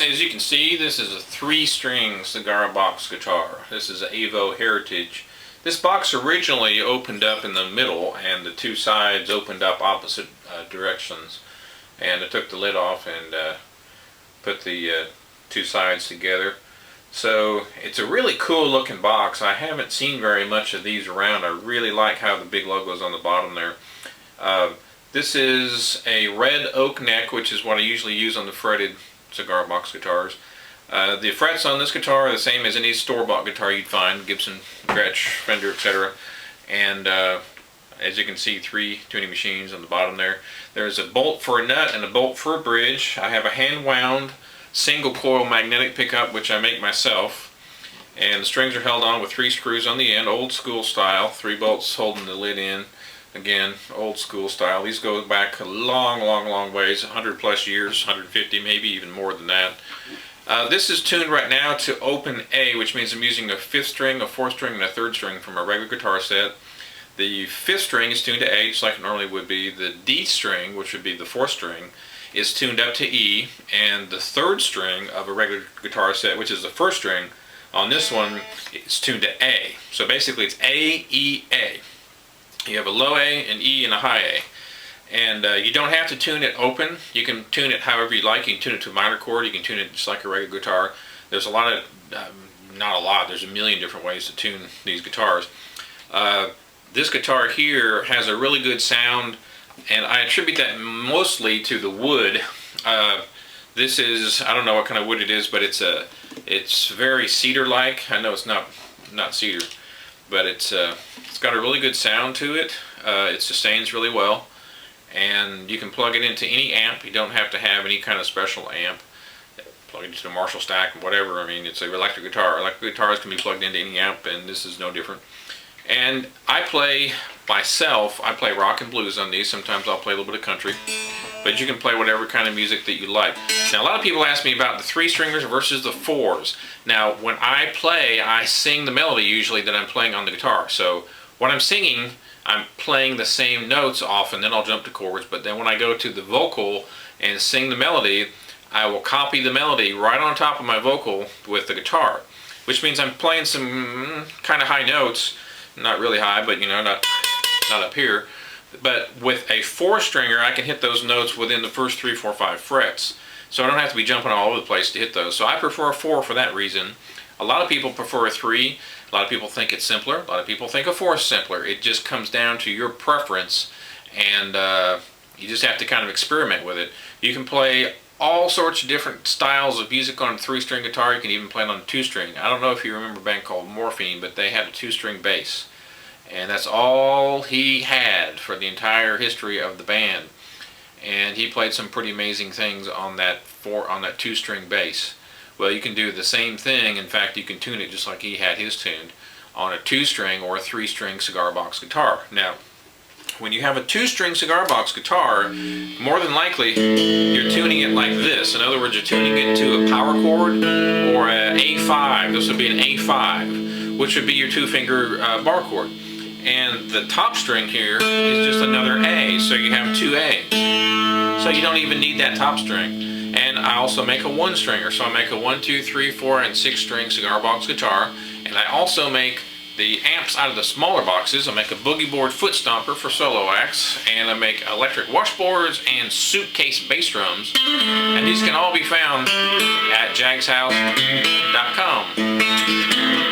as you can see, this is a 3-string cigar box guitar. This is an Avo Heritage. This box originally opened up in the middle, and the two sides opened up opposite directions. And I took the lid off and put the two sides together. So it's a really cool looking box. I haven't seen very much of these around. I really like how the big logo is on the bottom there. This is a red oak neck, which is what I usually use on the fretted cigar box guitars. The frets on this guitar are the same as any store-bought guitar you'd find, Gibson, Gretsch, Fender, etc. And as you can see, 3 tuning machines on the bottom there. There's a bolt for a nut and a bolt for a bridge. I have a hand-wound single coil magnetic pickup, which I make myself. And the strings are held on with 3 screws on the end, old school style. 3 bolts holding the lid in. Again, old school style. These go back a long ways, 100 plus years, 150, maybe even more than that. This is tuned right now to open A, which means I'm using a 5th string, a 4th string, and a 3rd string from a regular guitar set. The 5th string is tuned to A, just like it normally would be. The D string, which would be the 4th string, is tuned up to E, and the 3rd string of a regular guitar set, which is the 1st string, on this one is tuned to A. So basically it's A, E, A. You have a low A, an E, and a high A. And you don't have to tune it open. You can tune it however you like. You can tune it to a minor chord. You can tune it just like a regular guitar. There's a lot of, not a lot, there's a million different ways to tune these guitars. This guitar here has a really good sound, and I attribute that mostly to the wood. This is, I don't know what kind of wood it is, but it's very cedar-like. I know it's not cedar, but it's got a really good sound to it. It sustains really well, and you can plug it into any amp. You don't have to have any kind of special amp. Plug it into a Marshall stack, whatever. I mean, it's an electric guitar. Electric guitars can be plugged into any amp, and this is no different. And I play myself. I play rock and blues on these. Sometimes I'll play a little bit of country, but you can play whatever kind of music that you like. Now, a lot of people ask me about the 3-stringers versus the 4s. Now, when I play, I sing the melody usually that I'm playing on the guitar. So when I'm singing, I'm playing the same notes often, then I'll jump to chords. But then when I go to the vocal and sing the melody, I will copy the melody right on top of my vocal with the guitar, which means I'm playing some kind of high notes. Not really high, but you know, not up here. But with a 4-stringer, I can hit those notes within the first 3, 4, 5 frets. So I don't have to be jumping all over the place to hit those. So I prefer a 4 for that reason. A lot of people prefer a 3. A lot of people think it's simpler. A lot of people think a 4 is simpler. It just comes down to your preference, and you just have to kind of experiment with it. You can play all sorts of different styles of music on a 3-string guitar. You can even play it on a 2-string. I don't know if you remember a band called Morphine, but they had a 2-string bass. And that's all he had for the entire history of the band. And he played some pretty amazing things on that 2-string bass. Well, you can do the same thing. In fact, you can tune it just like he had his tuned on a 2-string or a 3-string cigar box guitar. Now, when you have a 2-string cigar box guitar, more than likely you're tuning it like this. In other words, you're tuning it to a power chord or an A5. This would be an A5, which would be your 2-finger bar chord. And the top string here is just another A, so you have 2 A's. So you don't even need that top string. And I also make a 1-stringer, so I make a 1, 2, 3, 4, and 6-string cigar box guitar. And I also make the amps out of the smaller boxes. I make a boogie board foot stomper for solo acts, and I make electric washboards and suitcase bass drums. And these can all be found at jagshouse.com.